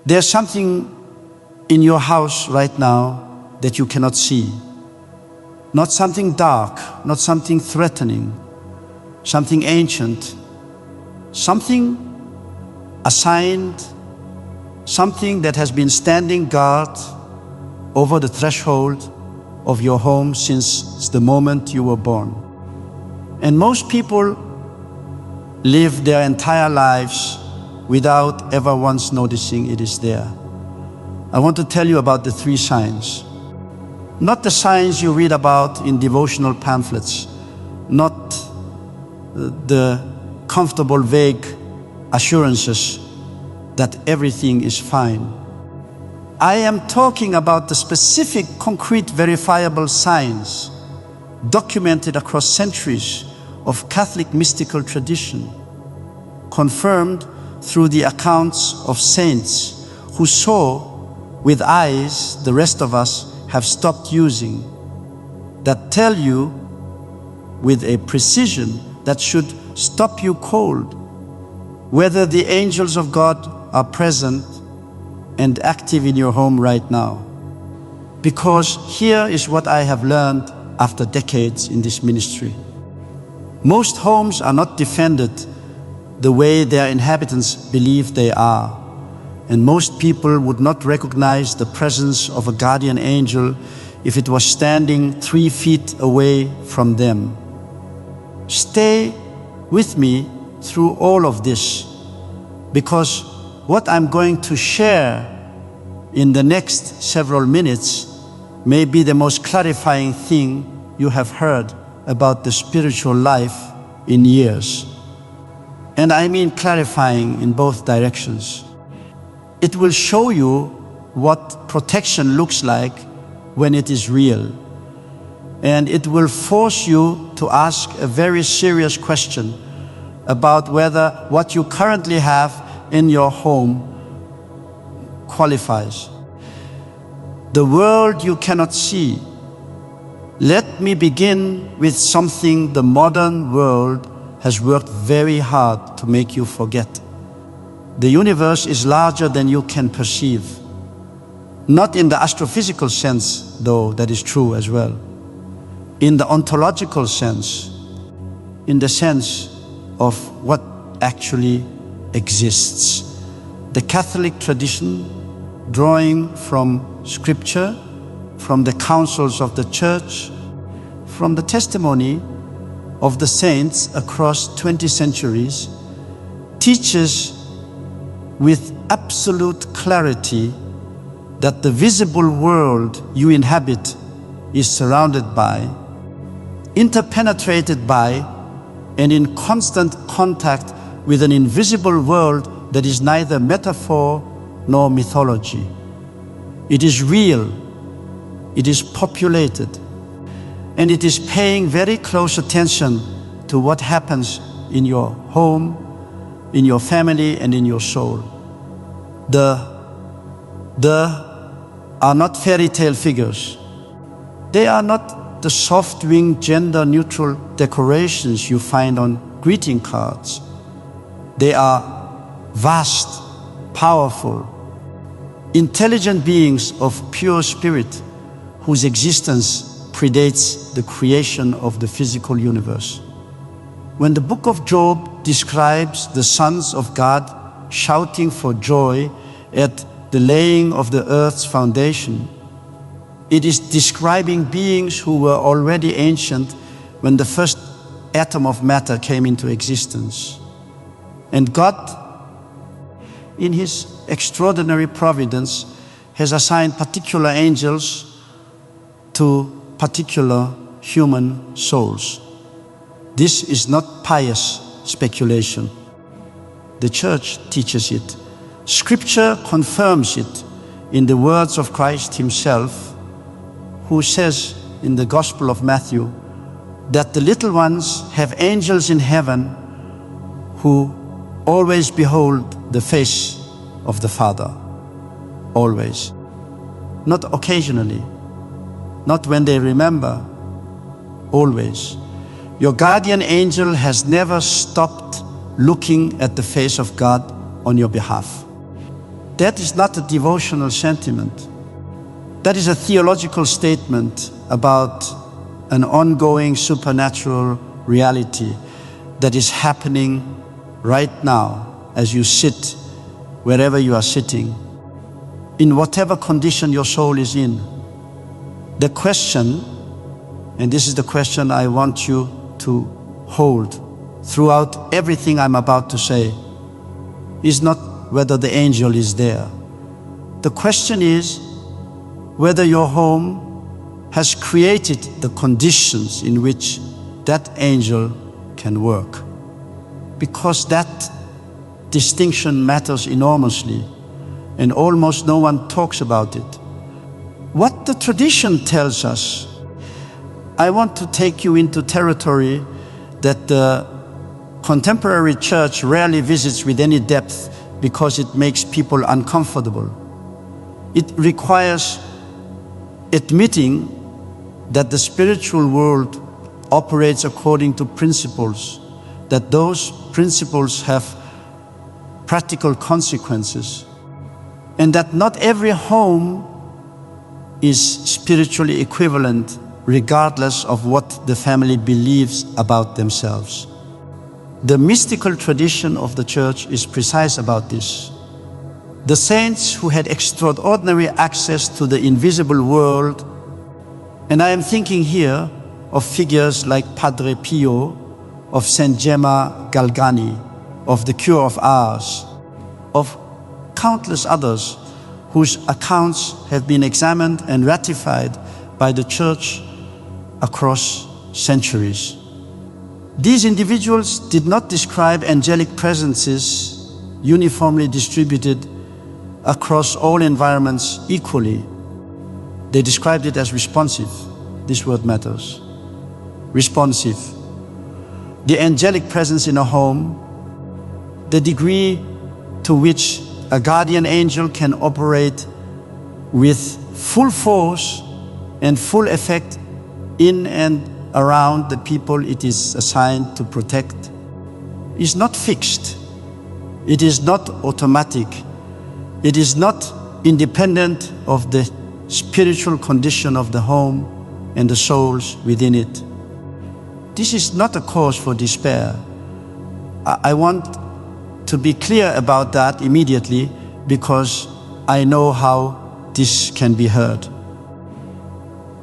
There's something in your house right now that you cannot see. Not something dark, not something threatening, something ancient, something assigned, something that has been standing guard over the threshold of your home since the moment you were born. And most people live their entire lives without ever once noticing it is there. I want to tell you about the 3 signs. Not the signs you read about in devotional pamphlets, not the comfortable, vague assurances that everything is fine. I am talking about the specific, concrete, verifiable signs documented across centuries of Catholic mystical tradition, confirmed through the accounts of saints who saw with eyes the rest of us have stopped using, that tell you with a precision that should stop you cold whether the angels of God are present and active in your home right now. Because here is what I have learned after decades in this ministry. Most homes are not defended the way their inhabitants believe they are, and most people would not recognize the presence of a guardian angel if it was standing 3 feet away from them. Stay with me through all of this, because what I'm going to share in the next several minutes may be the most clarifying thing you have heard about the spiritual life in years. And I mean clarifying in both directions. It will show you what protection looks like when it is real. And it will force you to ask a very serious question about whether what you currently have in your home qualifies. The world you cannot see. Let me begin with something the modern world has worked very hard to make you forget. The universe is larger than you can perceive. Not in the astrophysical sense, though that is true as well. In the ontological sense, in the sense of what actually exists. The Catholic tradition, drawing from Scripture, from the councils of the Church, from the testimony of the saints across 20 centuries, teaches with absolute clarity that the visible world you inhabit is surrounded by, interpenetrated by, and in constant contact with an invisible world that is neither metaphor nor mythology. It is real, it is populated, and it is paying very close attention to what happens in your home, in your family, and in your soul. The are not fairy tale figures. They are not the soft-winged, gender-neutral decorations you find on greeting cards. They are vast, powerful, intelligent beings of pure spirit whose existence predates the creation of the physical universe. When the book of Job describes the sons of God shouting for joy at the laying of the earth's foundation, it is describing beings who were already ancient when the first atom of matter came into existence. And God, in His extraordinary providence, has assigned particular angels to particular human souls. This is not pious speculation. The Church teaches it. Scripture confirms it in the words of Christ Himself, who says in the Gospel of Matthew that the little ones have angels in heaven who always behold the face of the Father. Always. Not occasionally. Not when they remember. Always. Your guardian angel has never stopped looking at the face of God on your behalf. that is not a devotional sentiment. That is a theological statement about an ongoing supernatural reality that is happening right now as you sit wherever you are sitting, in whatever condition your soul is in. The question, and this is the question I want you to hold throughout everything I'm about to say, is not whether the angel is there. The question is whether your home has created the conditions in which that angel can work. Because that distinction matters enormously, and almost no one talks about it. What the tradition tells us, I want to take you into territory that the contemporary church rarely visits with any depth because it makes people uncomfortable. It requires admitting that the spiritual world operates according to principles, that those principles have practical consequences, and that not every home is spiritually equivalent regardless of what the family believes about themselves. The mystical tradition of the church is precise about this. The saints who had extraordinary access to the invisible world, and I am thinking here of figures like Padre Pio, of Saint Gemma Galgani, of the Cure of Ars, of countless others whose accounts have been examined and ratified by the church across centuries. These individuals did not describe angelic presences uniformly distributed across all environments equally. They described it as responsive. This word matters. Responsive. The angelic presence in a home, the degree to which a guardian angel can operate with full force and full effect in and around the people it is assigned to protect, is not fixed. It is not automatic. It is not independent of the spiritual condition of the home and the souls within it. This is not a cause for despair. I want to be clear about that immediately because I know how this can be heard.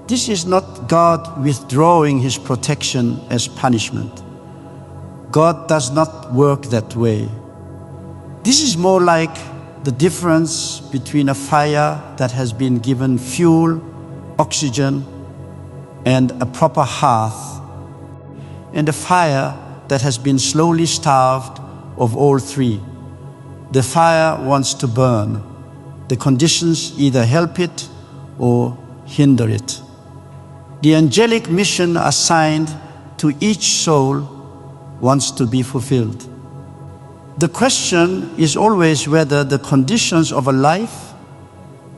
This is not God withdrawing His protection as punishment. God does not work that way. This is more like the difference between a fire that has been given fuel, oxygen, and a proper hearth, and a fire that has been slowly starved of all three. The fire wants to burn. The conditions either help it or hinder it. The angelic mission assigned to each soul wants to be fulfilled. The question is always whether the conditions of a life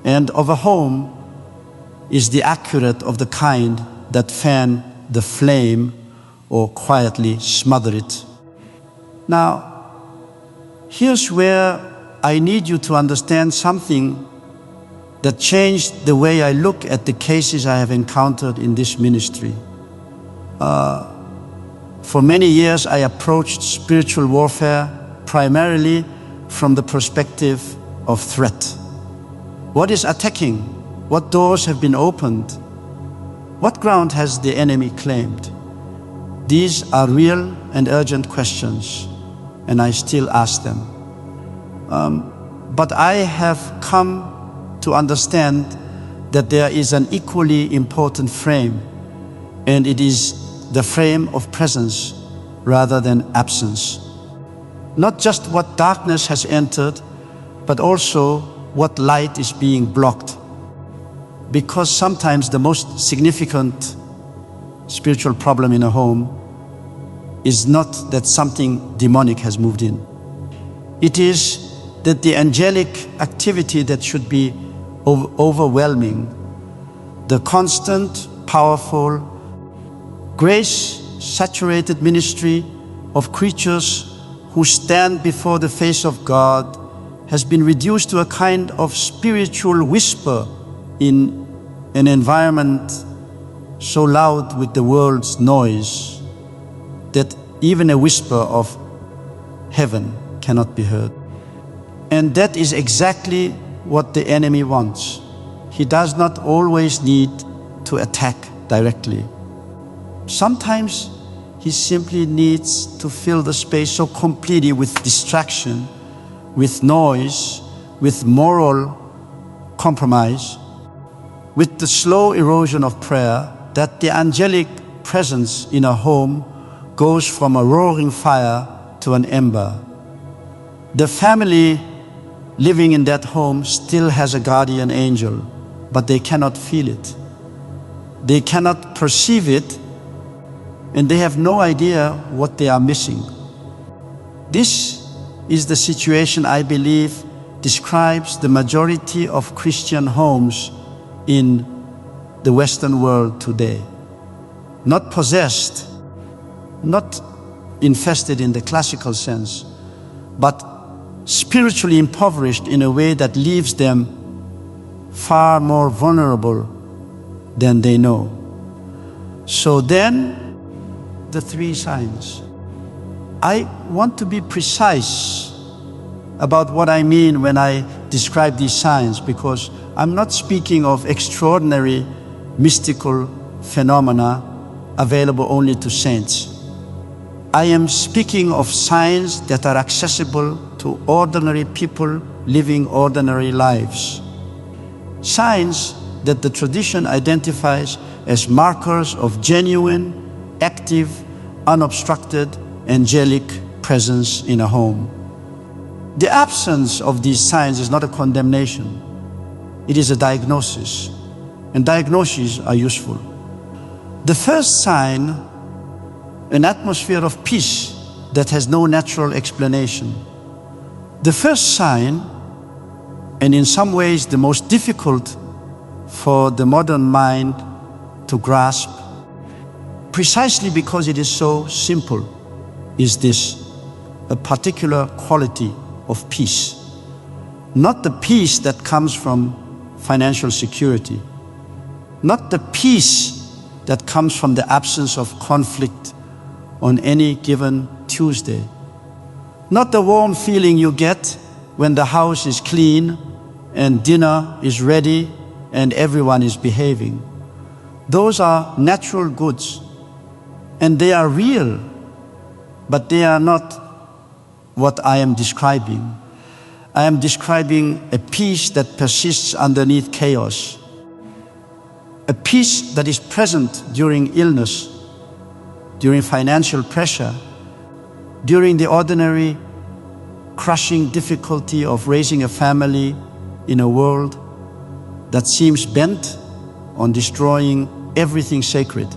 and of a home is the accurate of the kind that fan the flame or quietly smother it. Now, here's where I need you to understand something that changed the way I look at the cases I have encountered in this ministry. For many years, I approached spiritual warfare primarily from the perspective of threat. What is attacking? What doors have been opened? What ground has the enemy claimed? These are real and urgent questions, and I still ask them. But I have come to understand that there is an equally important frame, and it is the frame of presence rather than absence. Not just what darkness has entered, but also what light is being blocked. Because sometimes the most significant spiritual problem in a home is not that something demonic has moved in. It is that the angelic activity that should be overwhelming, the constant, powerful, grace-saturated ministry of creatures who stand before the face of God, has been reduced to a kind of spiritual whisper in an environment so loud with the world's noise that even a whisper of heaven cannot be heard. And that is exactly what the enemy wants. He does not always need to attack directly. Sometimes he simply needs to fill the space so completely with distraction, with noise, with moral compromise, with the slow erosion of prayer, that the angelic presence in a home goes from a roaring fire to an ember. The family living in that home still has a guardian angel, but they cannot feel it. They cannot perceive it, and they have no idea what they are missing. This is the situation I believe describes the majority of Christian homes in the Western world today. Not possessed, not infested in the classical sense, but spiritually impoverished in a way that leaves them far more vulnerable than they know. So then, the three signs. I want to be precise about what I mean when I describe these signs, because I'm not speaking of extraordinary mystical phenomena available only to saints. I am speaking of signs that are accessible to ordinary people living ordinary lives. Signs that the tradition identifies as markers of genuine, active, unobstructed, angelic presence in a home. The absence of these signs is not a condemnation. It is a diagnosis, and diagnoses are useful. The first sign, an atmosphere of peace that has no natural explanation. The first sign, and in some ways the most difficult for the modern mind to grasp, precisely because it is so simple, is this: a particular quality of peace. Not the peace that comes from financial security, not the peace that comes from the absence of conflict on any given Tuesday, not the warm feeling you get when the house is clean and dinner is ready and everyone is behaving. Those are natural goods, and they are real, but they are not what I am describing. I am describing a peace that persists underneath chaos, a peace that is present during illness, during financial pressure, during the ordinary crushing difficulty of raising a family in a world that seems bent on destroying everything sacred.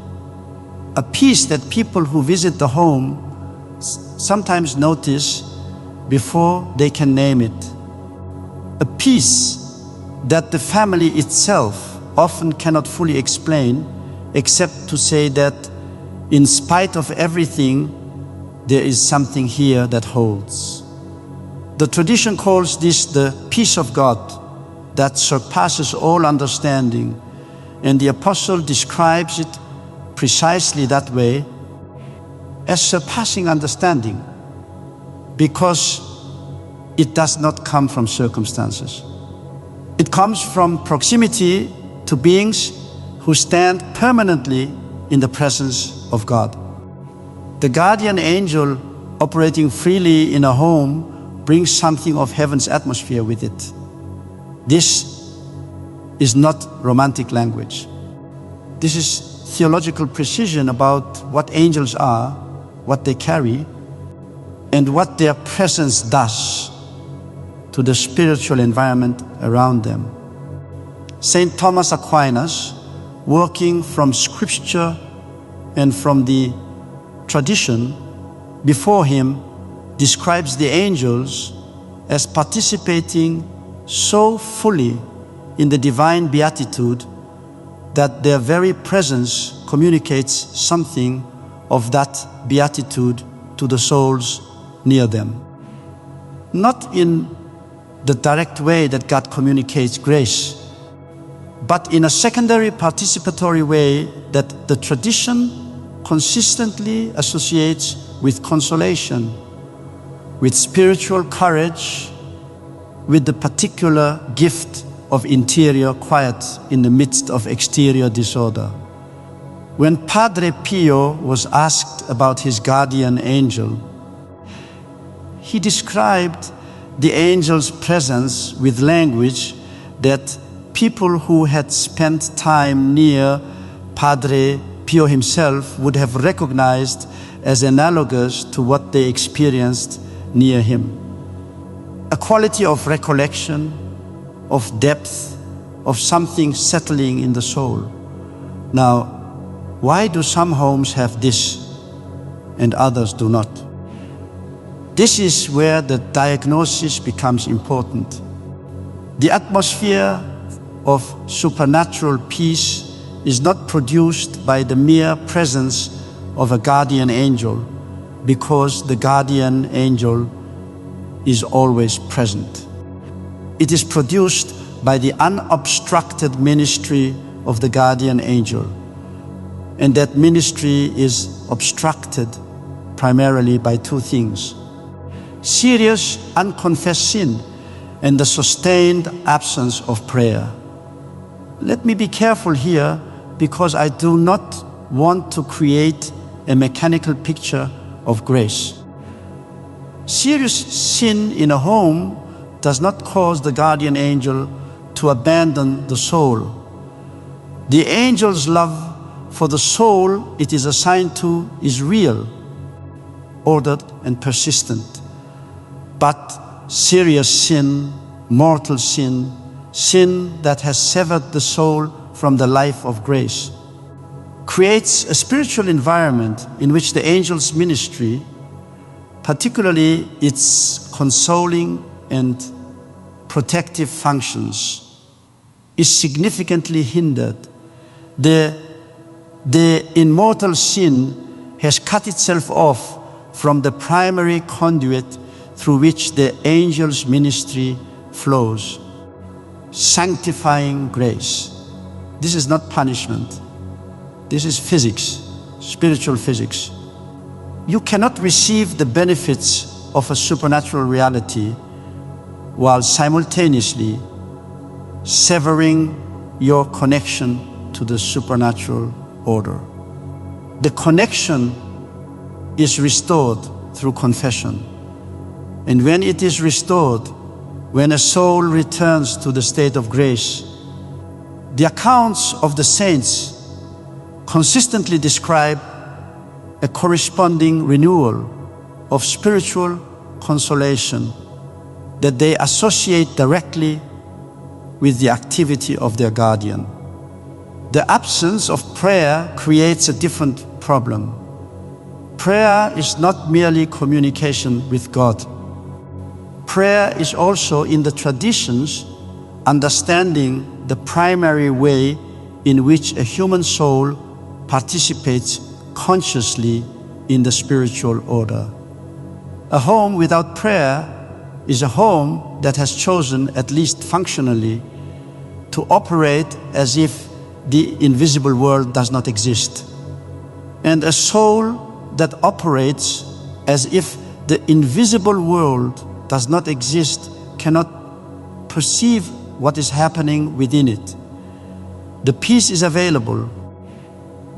A peace that people who visit the home sometimes notice before they can name it. A peace that the family itself often cannot fully explain, except to say that in spite of everything, there is something here that holds. The tradition calls this the peace of God that surpasses all understanding, and the apostle describes it precisely that way, as surpassing understanding, because it does not come from circumstances. It comes from proximity to beings who stand permanently in the presence of God. The guardian angel operating freely in a home brings something of heaven's atmosphere with it. This is not romantic language. This is theological precision about what angels are, what they carry, and what their presence does to the spiritual environment around them. Saint Thomas Aquinas, working from scripture and from the tradition before him, describes the angels as participating so fully in the divine beatitude that their very presence communicates something of that beatitude to the souls near them. Not in the direct way that God communicates grace, but in a secondary participatory way that the tradition consistently associates with consolation, with spiritual courage, with the particular gift of interior quiet in the midst of exterior disorder. When Padre Pio was asked about his guardian angel, he described the angel's presence with language that people who had spent time near Padre Pio himself would have recognized as analogous to what they experienced near him. A quality of recollection, of depth, of something settling in the soul. Now, why do some homes have this and others do not? This is where the diagnosis becomes important. The atmosphere of supernatural peace is not produced by the mere presence of a guardian angel, because the guardian angel is always present. It is produced by the unobstructed ministry of the guardian angel, and that ministry is obstructed primarily by two things: serious unconfessed sin and the sustained absence of prayer. Let me be careful here, because I do not want to create a mechanical picture of grace. Serious sin in a home does not cause the guardian angel to abandon the soul. The angel's love for the soul it is assigned to is real, ordered, and persistent. But serious sin, mortal sin, sin that has severed the soul from the life of grace, creates a spiritual environment in which the angel's ministry, particularly its consoling and protective functions, is significantly hindered. The immortal sin has cut itself off from the primary conduit through which the angel's ministry flows. Sanctifying grace. This is not punishment. This is physics, spiritual physics. You cannot receive the benefits of a supernatural reality while simultaneously severing your connection to the supernatural order. The connection is restored through confession. And when it is restored, when a soul returns to the state of grace, the accounts of the saints consistently describe a corresponding renewal of spiritual consolation that they associate directly with the activity of their guardian. The absence of prayer creates a different problem. Prayer is not merely communication with God. Prayer is also, in the traditions, understanding the primary way in which a human soul participates consciously in the spiritual order. A home without prayer is a home that has chosen, at least functionally, to operate as if the invisible world does not exist. And a soul that operates as if the invisible world does not exist cannot perceive what is happening within it. The peace is available.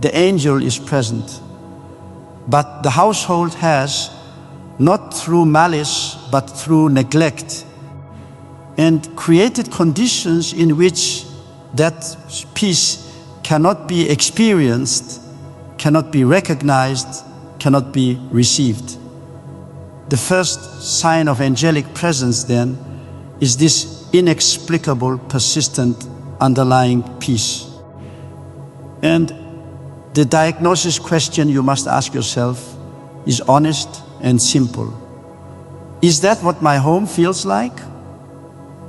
The angel is present. But the household has, not through malice, but through neglect, and created conditions in which that peace cannot be experienced, cannot be recognized, cannot be received. The first sign of angelic presence, then, is this inexplicable, persistent, underlying peace. And the diagnosis question you must ask yourself is honest and simple. Is that what my home feels like?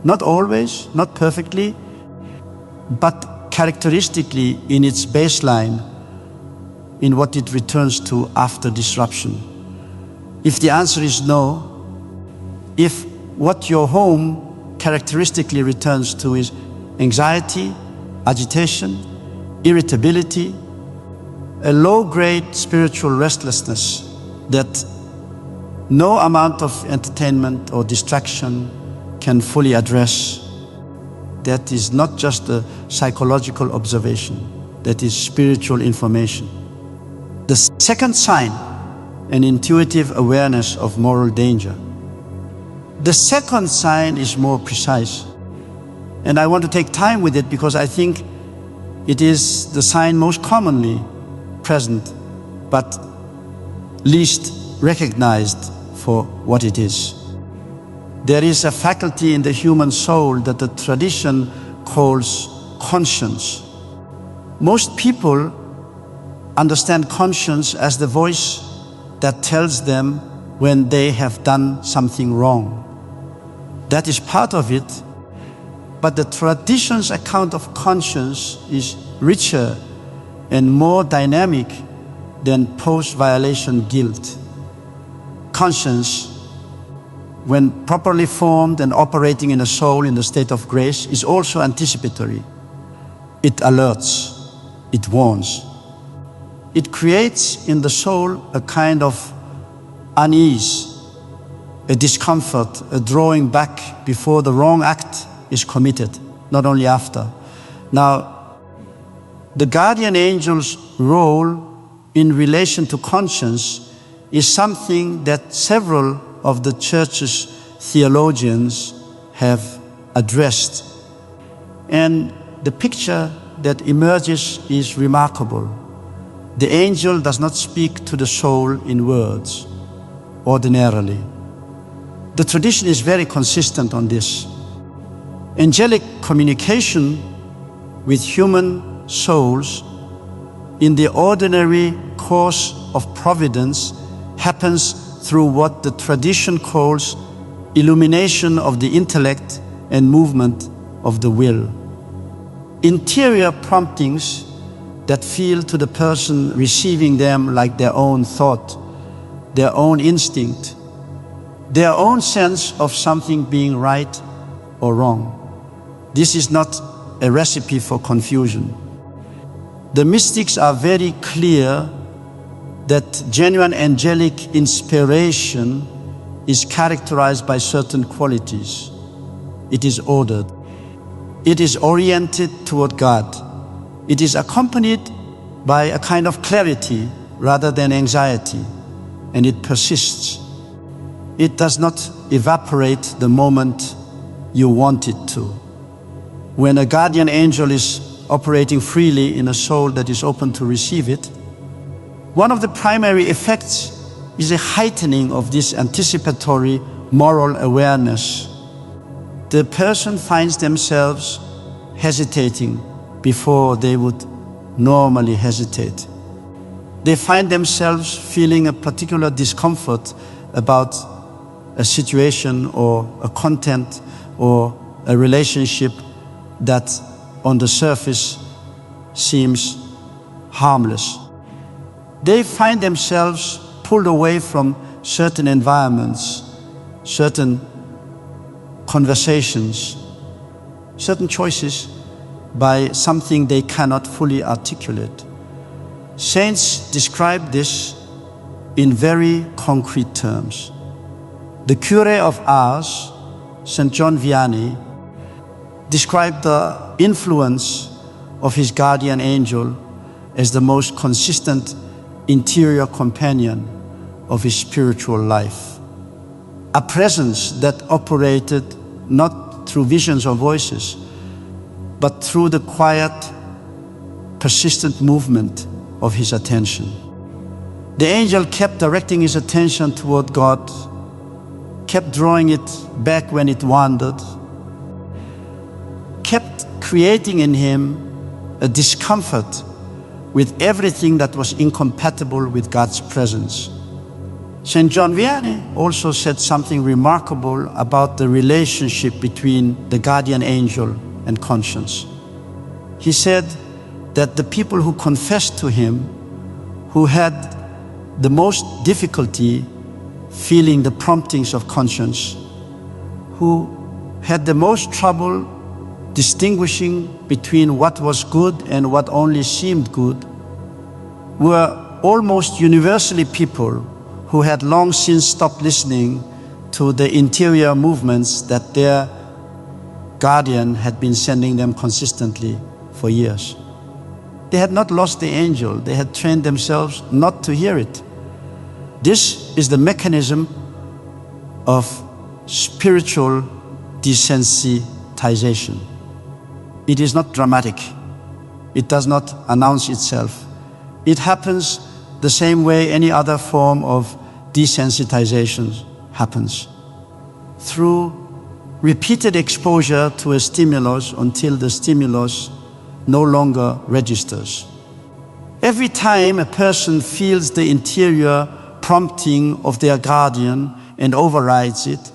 Not always, not perfectly, but characteristically in its baseline, in what it returns to after disruption. If the answer is no, if what your home characteristically returns to is anxiety, agitation, irritability, a low-grade spiritual restlessness that no amount of entertainment or distraction can fully address. That is not just a psychological observation, that is spiritual information. The second sign, an intuitive awareness of moral danger. The second sign is more precise, and I want to take time with it because I think it is the sign most commonly present, but least recognized for what it is. There is a faculty in the human soul that the tradition calls conscience. Most people understand conscience as the voice that tells them when they have done something wrong. That is part of it, but the tradition's account of conscience is richer and more dynamic than post-violation guilt. Conscience, when properly formed and operating in a soul in the state of grace, is also anticipatory. It alerts, it warns. It creates in the soul a kind of unease, a discomfort, a drawing back before the wrong act is committed, not only after. Now, the guardian angel's role in relation to conscience is something that several of the church's theologians have addressed. And the picture that emerges is remarkable. The angel does not speak to the soul in words, ordinarily. The tradition is very consistent on this. Angelic communication with human souls in the ordinary course of providence happens through what the tradition calls illumination of the intellect and movement of the will. Interior promptings that feel to the person receiving them like their own thought, their own instinct, their own sense of something being right or wrong. This is not a recipe for confusion. The mystics are very clear that genuine angelic inspiration is characterized by certain qualities. It is ordered. It is oriented toward God. It is accompanied by a kind of clarity rather than anxiety, and it persists. It does not evaporate the moment you want it to. When a guardian angel is operating freely in a soul that is open to receive it, one of the primary effects is a heightening of this anticipatory moral awareness. The person finds themselves hesitating before they would normally hesitate. They find themselves feeling a particular discomfort about a situation or a content or a relationship that on the surface seems harmless. They find themselves pulled away from certain environments, certain conversations, certain choices by something they cannot fully articulate. Saints describe this in very concrete terms. The cure of Ars, St. John Vianney, described the influence of his guardian angel as the most consistent interior companion of his spiritual life. A presence that operated not through visions or voices, but through the quiet, persistent movement of his attention. The angel kept directing his attention toward God, kept drawing it back when it wandered, kept creating in him a discomfort with everything that was incompatible with God's presence. St. John Vianney also said something remarkable about the relationship between the guardian angel and conscience. He said that the people who confessed to him, who had the most difficulty feeling the promptings of conscience, who had the most trouble distinguishing between what was good and what only seemed good were almost universally people who had long since stopped listening to the interior movements that their guardian had been sending them consistently for years. They had not lost the angel, they had trained themselves not to hear it. This is the mechanism of spiritual desensitization. It is not dramatic. It does not announce itself. It happens the same way any other form of desensitization happens. Through repeated exposure to a stimulus until the stimulus no longer registers. Every time a person feels the interior prompting of their guardian and overrides it,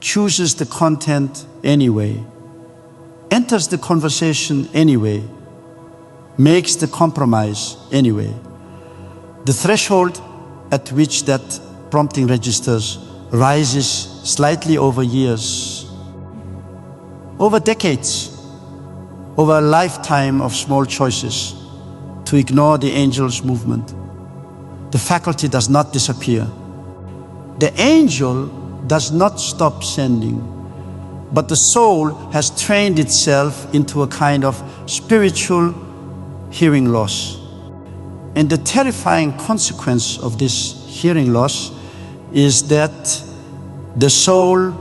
chooses the content anyway, enters the conversation anyway, makes the compromise anyway, the threshold at which that prompting registers rises slightly over years, over decades, over a lifetime of small choices to ignore the angel's movement. The faculty does not disappear. The angel does not stop sending, but the soul has trained itself into a kind of spiritual hearing loss. And the terrifying consequence of this hearing loss is that the soul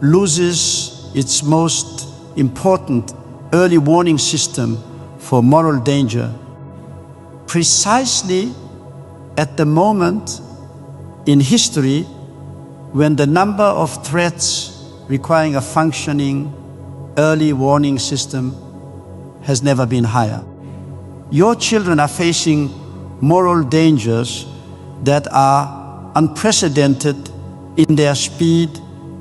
loses its most important early warning system for moral danger precisely at the moment in history when the number of threats requiring a functioning early warning system has never been higher. Your children are facing moral dangers that are unprecedented in their speed,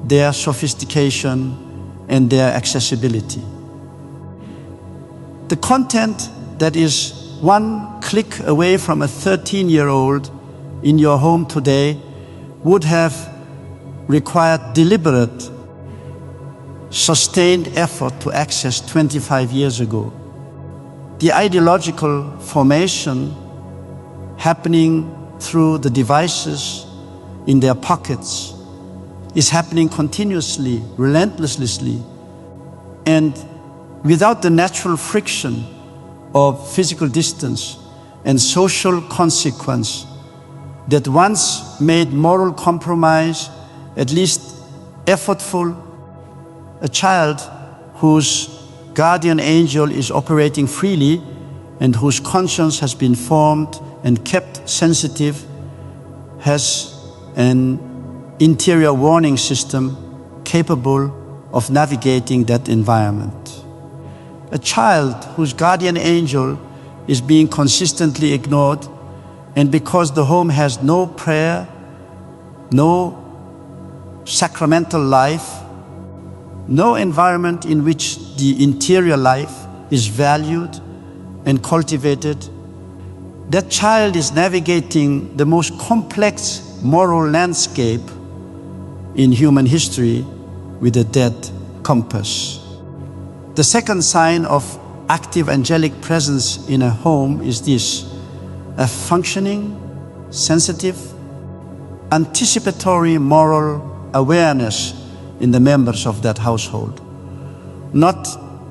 their sophistication, and their accessibility. The content that is one click away from a 13-year-old in your home today would have required deliberate, sustained effort to access 25 years ago. The ideological formation happening through the devices in their pockets is happening continuously, relentlessly, and without the natural friction of physical distance and social consequence that once made moral compromise at least effortful. A child whose guardian angel is operating freely and whose conscience has been formed and kept sensitive has an interior warning system capable of navigating that environment. A child whose guardian angel is being consistently ignored, and because the home has no prayer, no sacramental life, no environment in which the interior life is valued and cultivated, that child is navigating the most complex moral landscape in human history with a dead compass. The second sign of active angelic presence in a home is this: a functioning, sensitive, anticipatory moral awareness in the members of that household. Not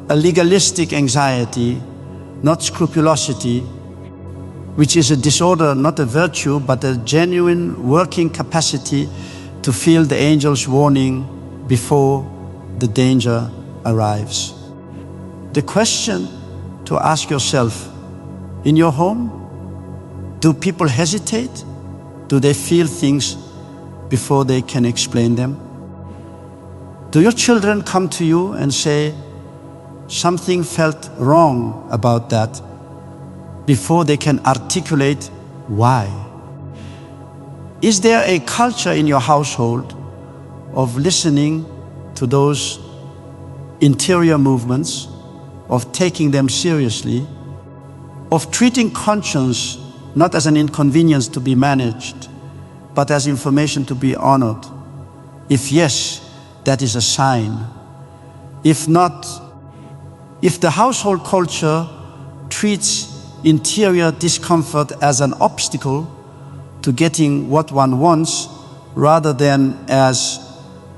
a legalistic anxiety, not scrupulosity, which is a disorder, not a virtue, but a genuine working capacity to feel the angel's warning before the danger arrives. The question to ask yourself: in your home, do people hesitate? Do they feel things before they can explain them? Do your children come to you and say, something felt wrong about that, before they can articulate why? Is there a culture in your household of listening to those interior movements, of taking them seriously, of treating conscience not as an inconvenience to be managed, but as information to be honored? If yes, that is a sign If not, if the household culture treats interior discomfort as an obstacle to getting what one wants rather than as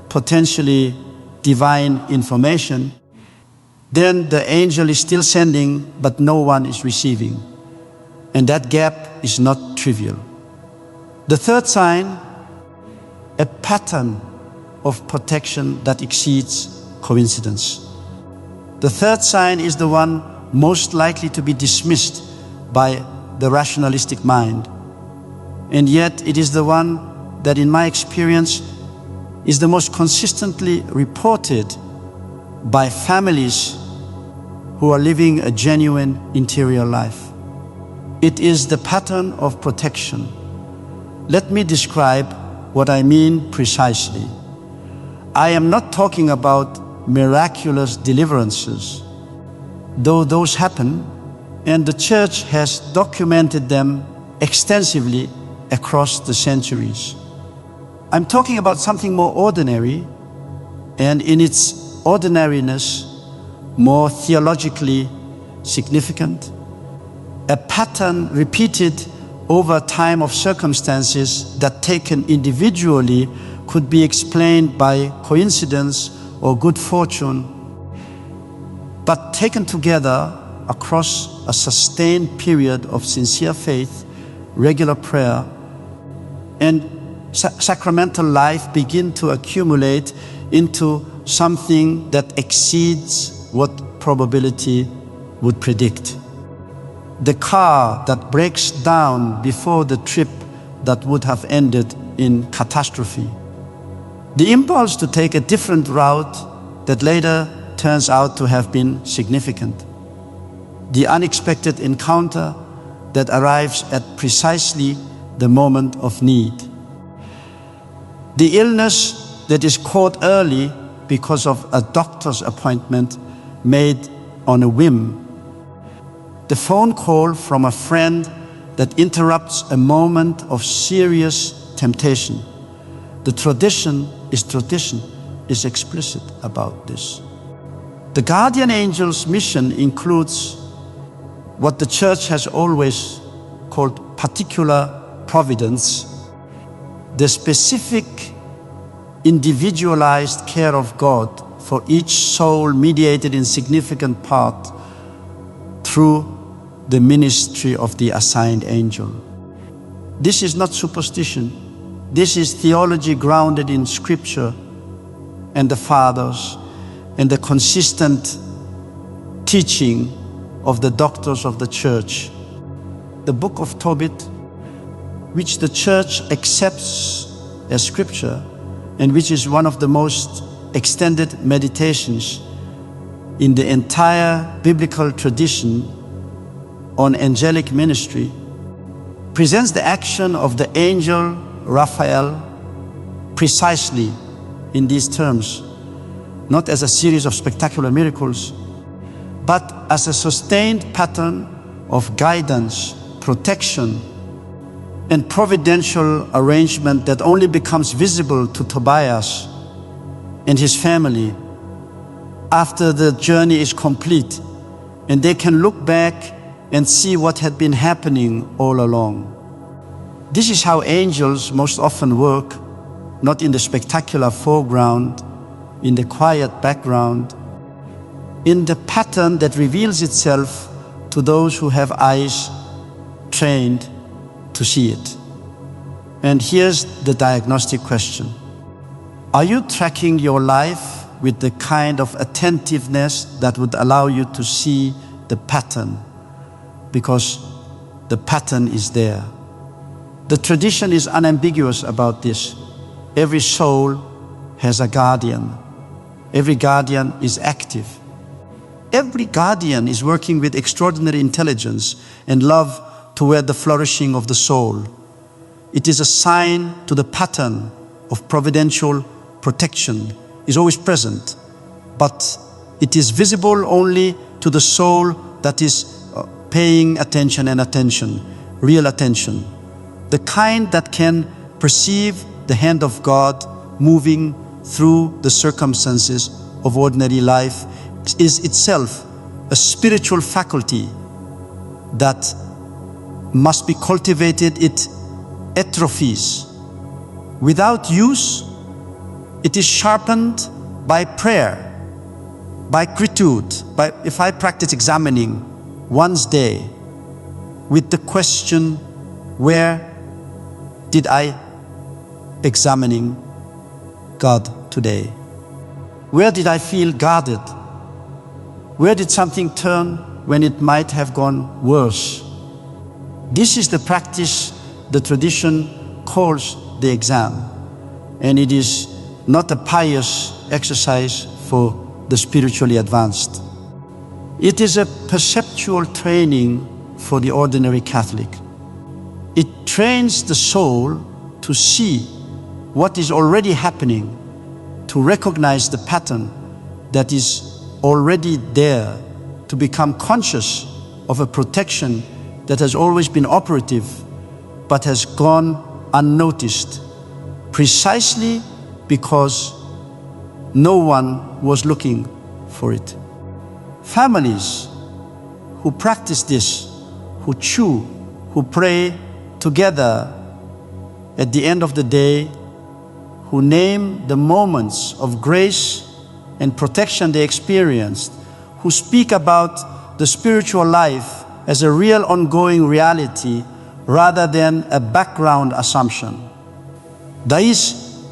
potentially divine information, then the angel is still sending, but no one is receiving. And that gap is not trivial. The third sign, a pattern of protection that exceeds coincidence. The third sign is the one most likely to be dismissed by the rationalistic mind. And yet it is the one that, in my experience, is the most consistently reported by families who are living a genuine interior life. It is the pattern of protection. Let me describe what I mean precisely. I am not talking about miraculous deliverances, though those happen, and the church has documented them extensively across the centuries. I'm talking about something more ordinary, and in its ordinariness, more theologically significant. A pattern repeated over time of circumstances that, taken individually, could be explained by coincidence or good fortune, but taken together across a sustained period of sincere faith, regular prayer, and sacramental life begin to accumulate into something that exceeds what probability would predict. The car that breaks down before the trip that would have ended in catastrophe. The impulse to take a different route that later turns out to have been significant. The unexpected encounter that arrives at precisely the moment of need. The illness that is caught early because of a doctor's appointment made on a whim. The phone call from a friend that interrupts a moment of serious temptation. The tradition is explicit about this. The guardian angel's mission includes what the church has always called particular providence, the specific individualized care of God for each soul, mediated in significant part through the ministry of the assigned angel. This is not superstition. This is theology grounded in Scripture and the Fathers and the consistent teaching of the doctors of the church. The book of Tobit, which the church accepts as Scripture and which is one of the most extended meditations in the entire biblical tradition on angelic ministry, presents the action of the angel Raphael precisely in these terms, not as a series of spectacular miracles, but as a sustained pattern of guidance, protection, and providential arrangement that only becomes visible to Tobias and his family after the journey is complete, and they can look back and see what had been happening all along. This is how angels most often work, not in the spectacular foreground, in the quiet background, in the pattern that reveals itself to those who have eyes trained to see it. And here's the diagnostic question. Are you tracking your life with the kind of attentiveness that would allow you to see the pattern? Because the pattern is there. The tradition is unambiguous about this. Every soul has a guardian. Every guardian is active. Every guardian is working with extraordinary intelligence and love toward the flourishing of the soul. It is a sign to the pattern of providential protection, is always present, but it is visible only to the soul that is paying attention, real attention. The kind that can perceive the hand of God moving through the circumstances of ordinary life is itself a spiritual faculty that must be cultivated. It atrophies. Without use, it is sharpened by prayer, by gratitude, if I practice examining one's day with the question, where did I examining God today? Where did I feel guarded? Where did something turn when it might have gone worse? This is the practice the tradition calls the exam, and it is not a pious exercise for the spiritually advanced. It is a perceptual training for the ordinary Catholic. It trains the soul to see what is already happening, to recognize the pattern that is already there, to become conscious of a protection that has always been operative but has gone unnoticed, precisely because no one was looking for it. Families who practice this, who chew, who pray together at the end of the day, who name the moments of grace and protection they experienced, who speak about the spiritual life as a real ongoing reality rather than a background assumption. These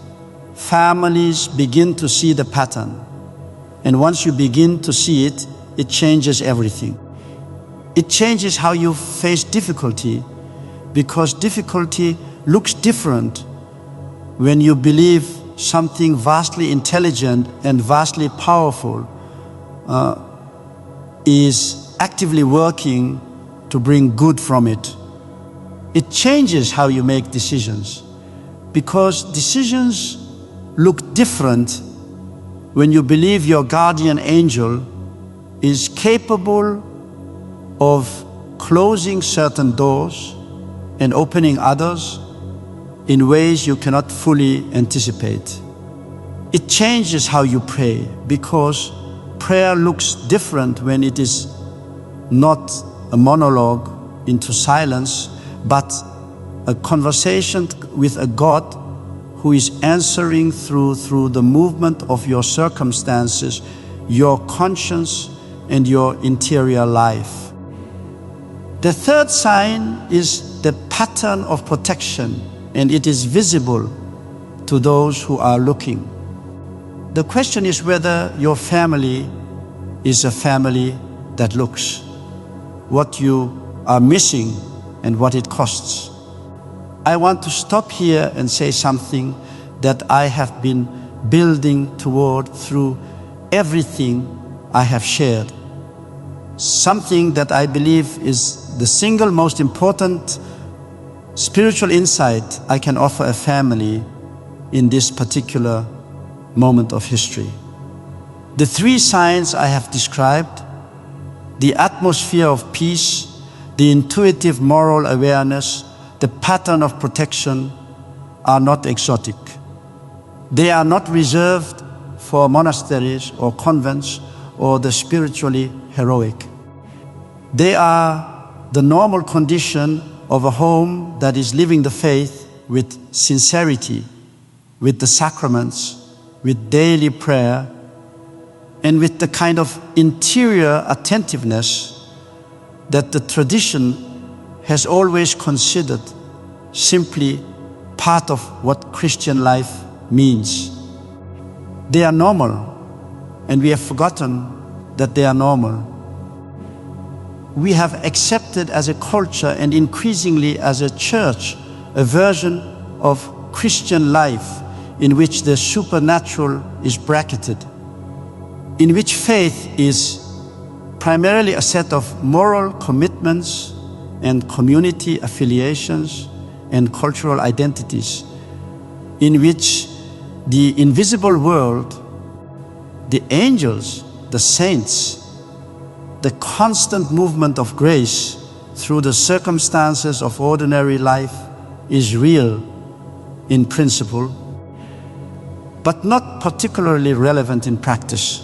families begin to see the pattern. And once you begin to see it, it changes everything. It changes how you face difficulty, because difficulty looks different when you believe something vastly intelligent and vastly powerful is actively working to bring good from it. It changes how you make decisions, because decisions look different when you believe your guardian angel is capable of closing certain doors and opening others in ways you cannot fully anticipate. It changes how you pray, because prayer looks different when it is not a monologue into silence, but a conversation with a God who is answering through the movement of your circumstances, your conscience, and your interior life. The third sign is the pattern of protection, and it is visible to those who are looking. The question is whether your family is a family that looks, what you are missing and what it costs. I want to stop here and say something that I have been building toward through everything I have shared. Something that I believe is the single most important spiritual insight I can offer a family in this particular moment of history. The three signs I have described, the atmosphere of peace, the intuitive moral awareness, the pattern of protection, are not exotic. They are not reserved for monasteries or convents or the spiritually heroic. They are the normal condition of a home that is living the faith with sincerity, with the sacraments, with daily prayer, and with the kind of interior attentiveness that the tradition has always considered simply part of what Christian life means. They are normal, and we have forgotten that they are normal. We have accepted as a culture, and increasingly as a church, a version of Christian life in which the supernatural is bracketed, in which faith is primarily a set of moral commitments and community affiliations and cultural identities, in which the invisible world, the angels, the saints, the constant movement of grace through the circumstances of ordinary life is real in principle. but not particularly relevant in practice.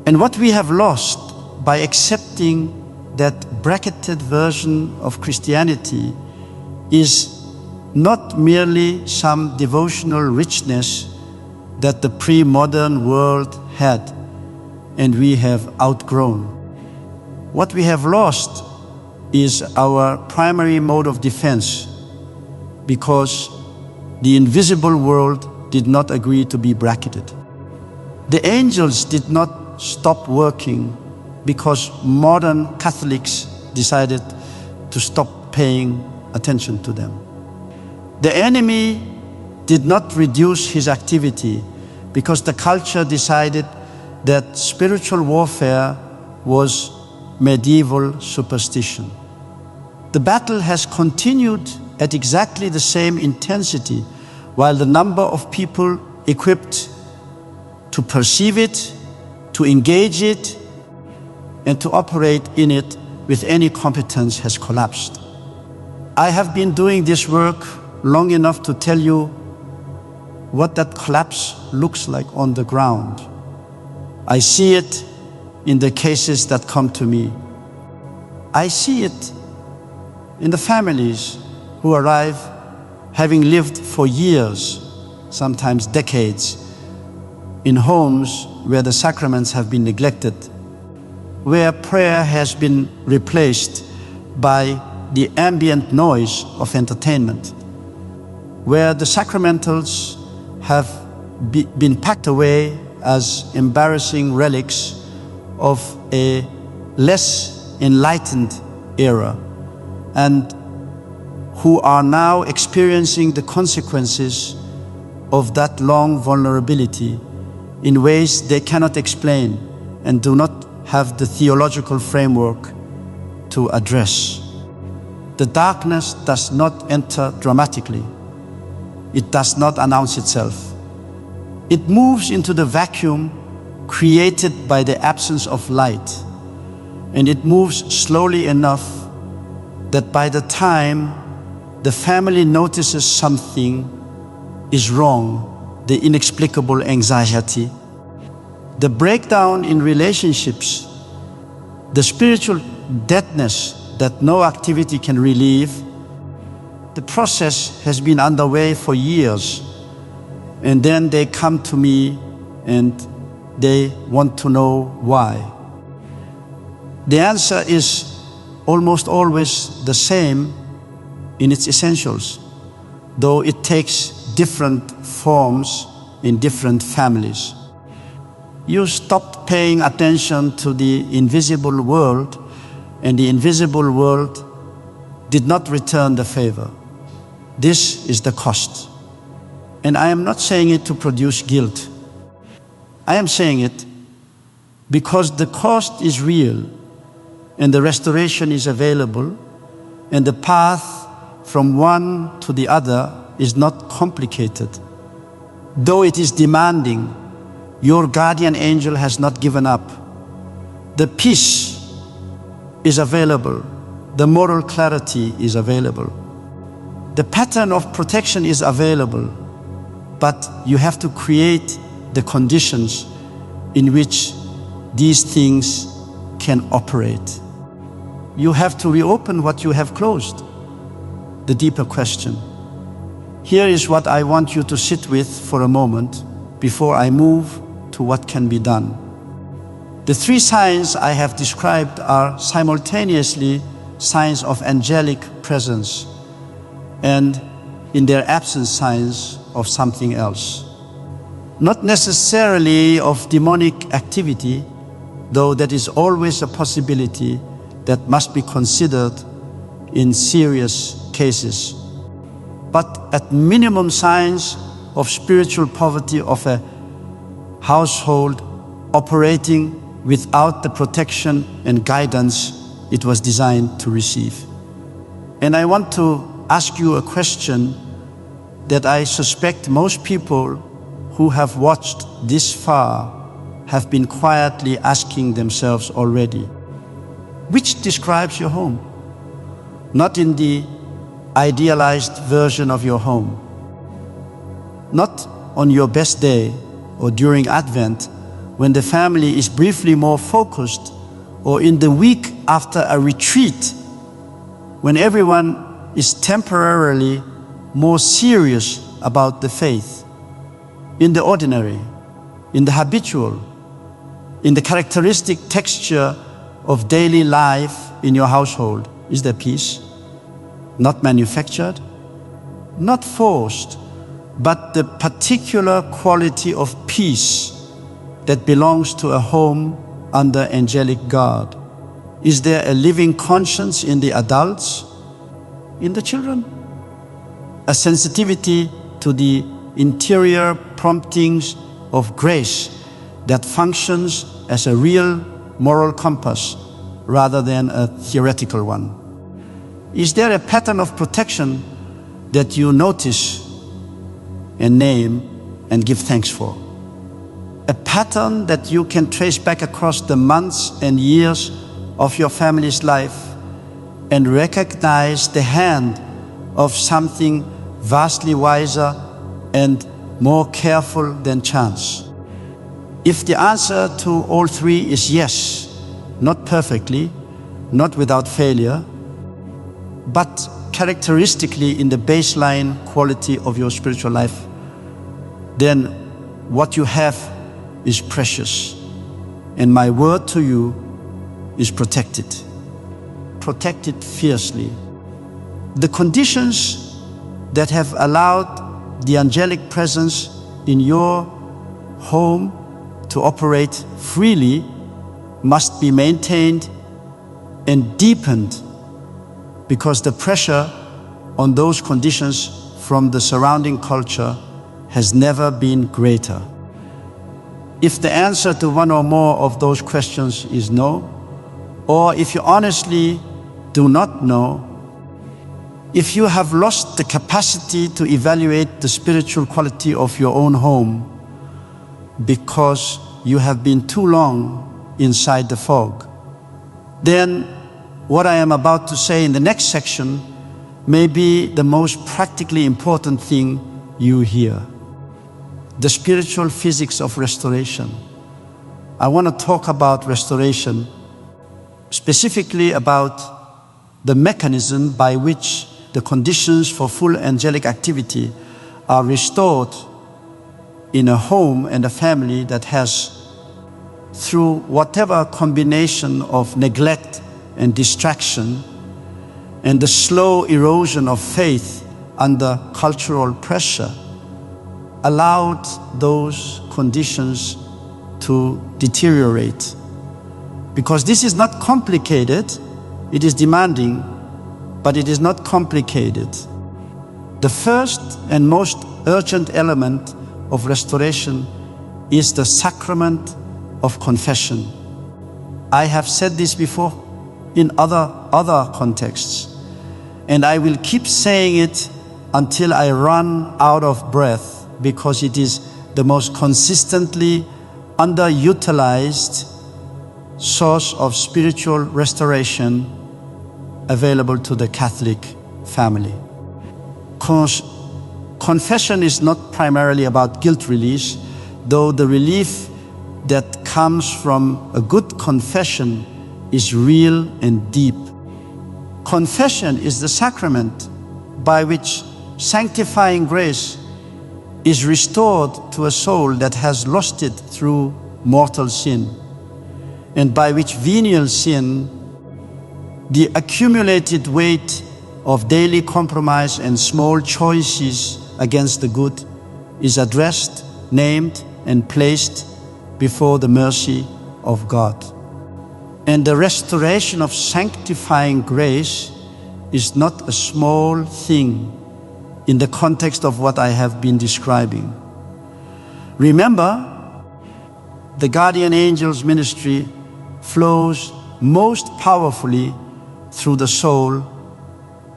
And what we have lost by accepting that bracketed version of Christianity is not merely some devotional richness that the pre-modern world had and we have outgrown. What we have lost is our primary mode of defense, because the invisible world did not agree to be bracketed. The angels did not stop working because modern Catholics decided to stop paying attention to them. The enemy did not reduce his activity because the culture decided that spiritual warfare was medieval superstition. The battle has continued at exactly the same intensity, while the number of people equipped to perceive it, to engage it, and to operate in it with any competence has collapsed. I have been doing this work long enough to tell you what that collapse looks like on the ground. I see it in the cases that come to me. I see it in the families who arrive having lived for years, sometimes decades, in homes where the sacraments have been neglected, where prayer has been replaced by the ambient noise of entertainment, where the sacramentals have been packed away as embarrassing relics of a less enlightened era, and who are now experiencing the consequences of that long vulnerability in ways they cannot explain and do not have the theological framework to address. The darkness does not enter dramatically. It does not announce itself. It moves into the vacuum created by the absence of light, and it moves slowly enough that by the time the family notices something is wrong, the inexplicable anxiety, the breakdown in relationships, the spiritual deadness that no activity can relieve, the process has been underway for years, and then they come to me and they want to know why. The answer is almost always the same in its essentials, though it takes different forms in different families. You stopped paying attention to the invisible world, and the invisible world did not return the favor. This is the cost. And I am not saying it to produce guilt. I am saying it because the cost is real, and the restoration is available, and the path from one to the other is not complicated. Though it is demanding, your guardian angel has not given up. The peace is available. The moral clarity is available. The pattern of protection is available, but you have to create the conditions in which these things can operate. You have to reopen what you have closed. The deeper question. Here is what I want you to sit with for a moment before I move to what can be done. The three signs I have described are simultaneously signs of angelic presence and, in their absence, signs of something else. Not necessarily of demonic activity, though that is always a possibility that must be considered in serious cases, but at minimum signs of spiritual poverty of a household operating without the protection and guidance it was designed to receive. And I want to ask you a question that I suspect most people who have watched this far have been quietly asking themselves already. Which describes your home? Not in the idealized version of your home. Not on your best day or during Advent, when the family is briefly more focused, or in the week after a retreat, when everyone is temporarily more serious about the faith, in the ordinary, in the habitual, in the characteristic texture of daily life in your household, is there peace? Not manufactured, not forced, but the particular quality of peace that belongs to a home under angelic guard. Is there a living conscience in the adults, in the children? A sensitivity to the interior promptings of grace that functions as a real moral compass rather than a theoretical one? Is there a pattern of protection that you notice and name and give thanks for? A pattern that you can trace back across the months and years of your family's life and recognize the hand of something vastly wiser and more careful than chance? If the answer to all three is yes, not perfectly, not without failure, but characteristically in the baseline quality of your spiritual life, then what you have is precious. And my word to you is protected. Protected fiercely. The conditions that have allowed the angelic presence in your home to operate freely must be maintained and deepened, because the pressure on those conditions from the surrounding culture has never been greater. If the answer to one or more of those questions is no, or if you honestly do not know, if you have lost the capacity to evaluate the spiritual quality of your own home because you have been too long inside the fog, then what I am about to say in the next section may be the most practically important thing you hear. The spiritual physics of restoration. I want to talk about restoration, specifically about the mechanism by which the conditions for full angelic activity are restored in a home and a family that has, through whatever combination of neglect and distraction and the slow erosion of faith under cultural pressure, allowed those conditions to deteriorate. Because this is not complicated, it is demanding, but it is not complicated. The first and most urgent element of restoration is the sacrament of confession. I have said this before in other contexts, and I will keep saying it until I run out of breath, because it is the most consistently underutilized source of spiritual restoration available to the Catholic family. Confession is not primarily about guilt release, though the relief that comes from a good confession is real and deep. Confession is the sacrament by which sanctifying grace is restored to a soul that has lost it through mortal sin, and by which venial sin, the accumulated weight of daily compromise and small choices against the good, is addressed, named, and placed before the mercy of God. And the restoration of sanctifying grace is not a small thing in the context of what I have been describing. Remember, the guardian angel's ministry flows most powerfully through the soul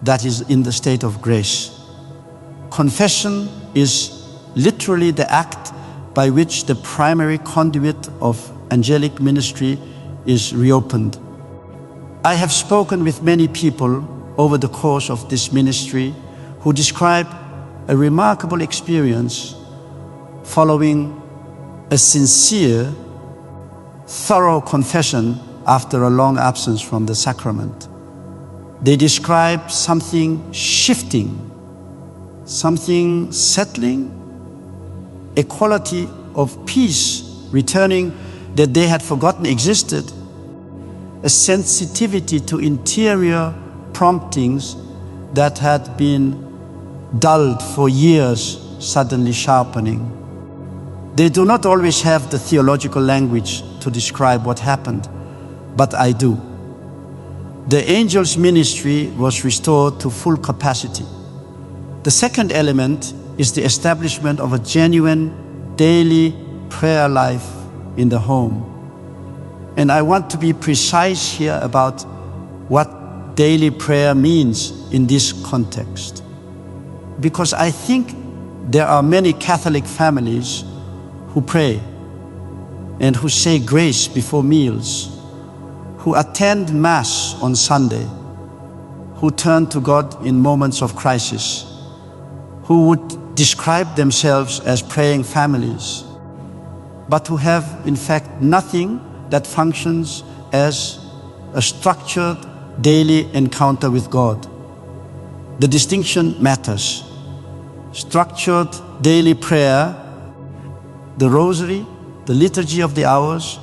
that is in the state of grace. Confession is literally the act by which the primary conduit of angelic ministry is reopened. I have spoken with many people over the course of this ministry who describe a remarkable experience following a sincere, thorough confession after a long absence from the sacrament. They describe something shifting, something settling, a quality of peace returning that they had forgotten existed, a sensitivity to interior promptings that had been dulled for years, suddenly sharpening. They do not always have the theological language to describe what happened, but I do. The angel's ministry was restored to full capacity. The second element is the establishment of a genuine daily prayer life in the home. And I want to be precise here about what daily prayer means in this context. Because I think there are many Catholic families who pray and who say grace before meals, who attend Mass on Sunday, who turn to God in moments of crisis, who would describe themselves as praying families, but who have in fact nothing that functions as a structured daily encounter with God. The distinction matters. Structured daily prayer, the rosary, the liturgy of the hours,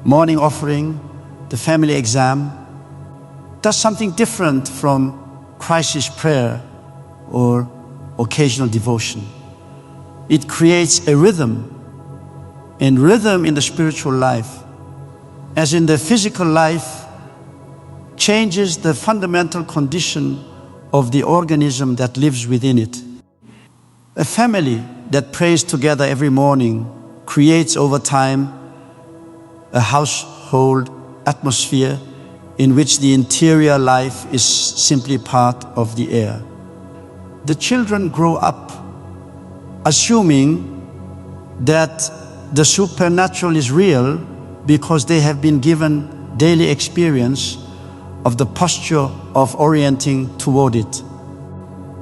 morning offering, the family exam, does something different from crisis prayer or occasional devotion. It creates a rhythm, and rhythm in the spiritual life, as in the physical life, changes the fundamental condition of the organism that lives within it. A family that prays together every morning creates over time a household atmosphere in which the interior life is simply part of the air. The children grow up assuming that the supernatural is real because they have been given daily experience of the posture of orienting toward it.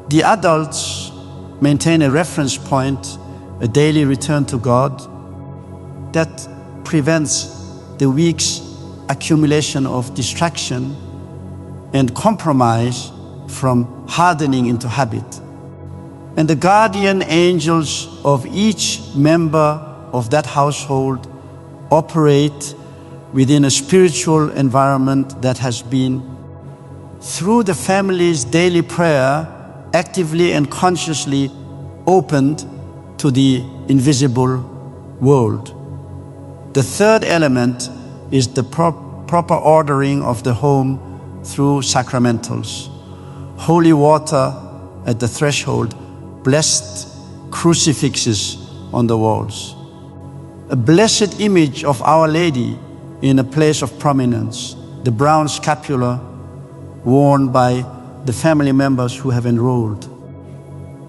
The adults maintain a reference point, a daily return to God that prevents the week's accumulation of distraction and compromise from hardening into habit. And the guardian angels of each member of that household operate within a spiritual environment that has been, through the family's daily prayer, actively and consciously opened to the invisible world. The third element is the proper ordering of the home through sacramentals. Holy water at the threshold, blessed crucifixes on the walls. A blessed image of Our Lady in a place of prominence, the brown scapular worn by the family members who have enrolled.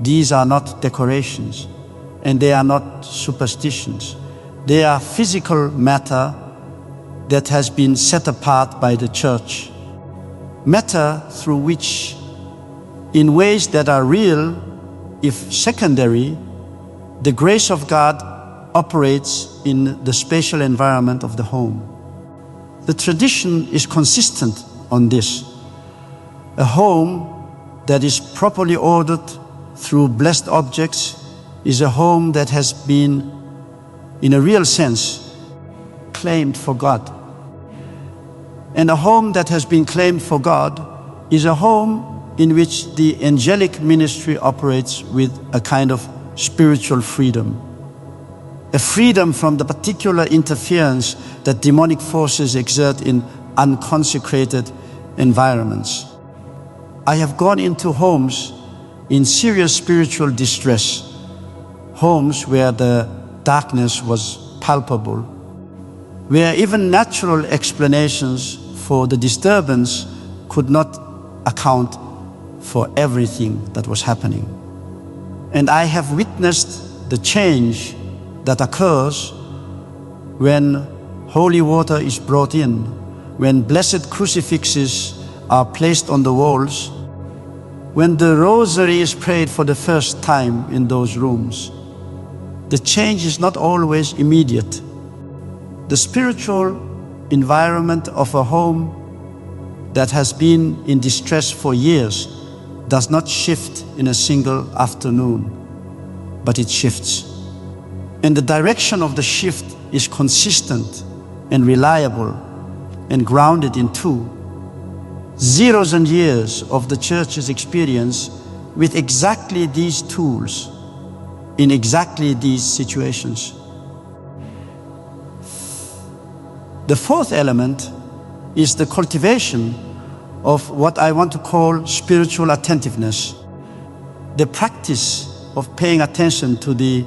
These are not decorations, and they are not superstitions. They are physical matter that has been set apart by the Church. Matter through which, in ways that are real, if secondary, the grace of God operates in the spatial environment of the home. The tradition is consistent on this. A home that is properly ordered through blessed objects is a home that has been, in a real sense, claimed for God. And a home that has been claimed for God is a home in which the angelic ministry operates with a kind of spiritual freedom. A freedom from the particular interference that demonic forces exert in unconsecrated environments. I have gone into homes in serious spiritual distress, homes where the darkness was palpable, where even natural explanations for the disturbance could not account for everything that was happening. And I have witnessed the change that occurs when holy water is brought in, when blessed crucifixes are placed on the walls, when the rosary is prayed for the first time in those rooms. the change is not always immediate. The spiritual environment of a home that has been in distress for years does not shift in a single afternoon, but it shifts. And the direction of the shift is consistent and reliable and grounded in zeros and years of the church's experience with exactly these tools in exactly these situations. The fourth element is the cultivation of what I want to call spiritual attentiveness, the practice of paying attention to the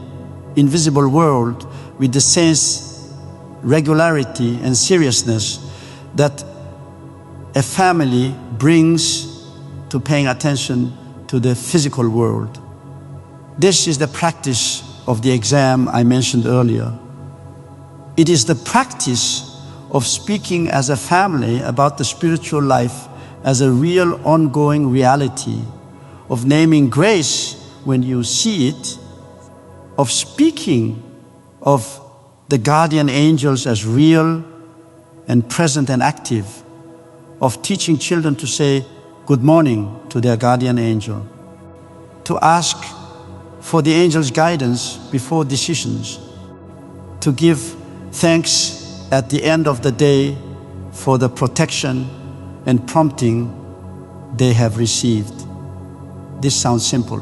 invisible world with the sense, regularity, and seriousness that a family brings to paying attention to the physical world. This is the practice of the exam I mentioned earlier. It is the practice of speaking as a family about the spiritual life as a real ongoing reality, of naming grace when you see it, of speaking of the guardian angels as real and present and active, of teaching children to say good morning to their guardian angel, to ask for the angel's guidance before decisions, to give thanks at the end of the day for the protection and prompting they have received. This sounds simple.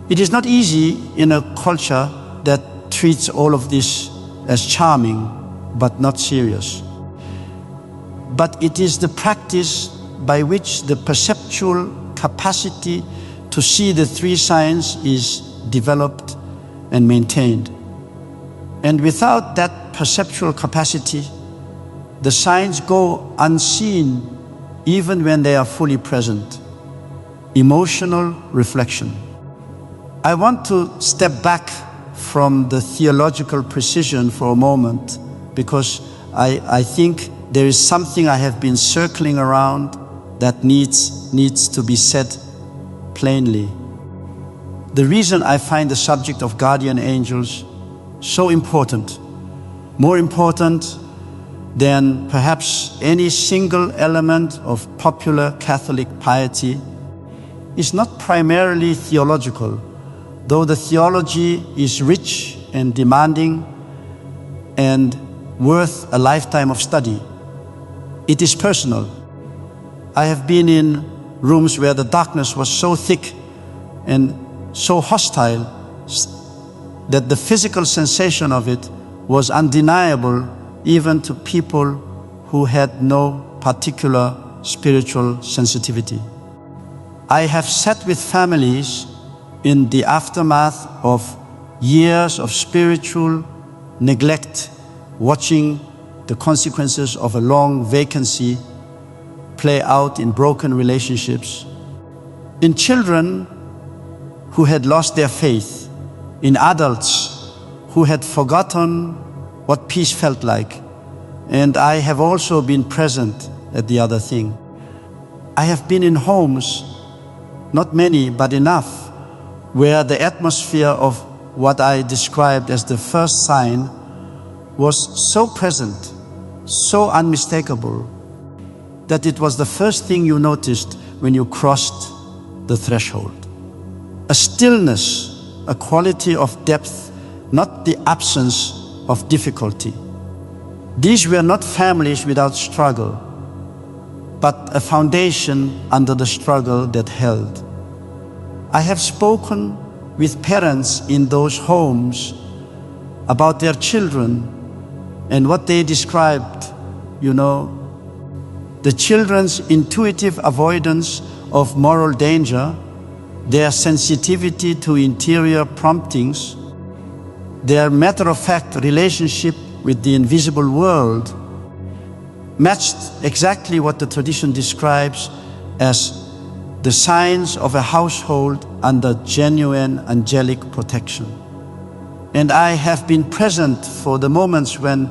It is not easy in a culture that treats all of this as charming but not serious. But it is the practice by which the perceptual capacity to see the three signs is developed and maintained. And without that perceptual capacity, the signs go unseen even when they are fully present. Emotional reflection. I want to step back from the theological precision for a moment because I think there is something I have been circling around that needs to be said plainly. The reason I find the subject of guardian angels so important, more important than perhaps any single element of popular Catholic piety, is not primarily theological, though the theology is rich and demanding and worth a lifetime of study. It is personal. I have been in rooms where the darkness was so thick and so hostile that the physical sensation of it was undeniable even to people who had no particular spiritual sensitivity. I have sat with families in the aftermath of years of spiritual neglect, watching the consequences of a long vacancy play out in broken relationships, in children who had lost their faith, in adults who had forgotten what peace felt like. And I have also been present at the other thing. I have been in homes, not many, but enough, where the atmosphere of what I described as the first sign was so present, so unmistakable, that it was the first thing you noticed when you crossed the threshold. A stillness, a quality of depth, not the absence of difficulty. These were not families without struggle, but a foundation under the struggle that held. I have spoken with parents in those homes about their children and what they described, the children's intuitive avoidance of moral danger, their sensitivity to interior promptings, their matter-of-fact relationship with the invisible world matched exactly what the tradition describes as the signs of a household under genuine angelic protection. And I have been present for the moments when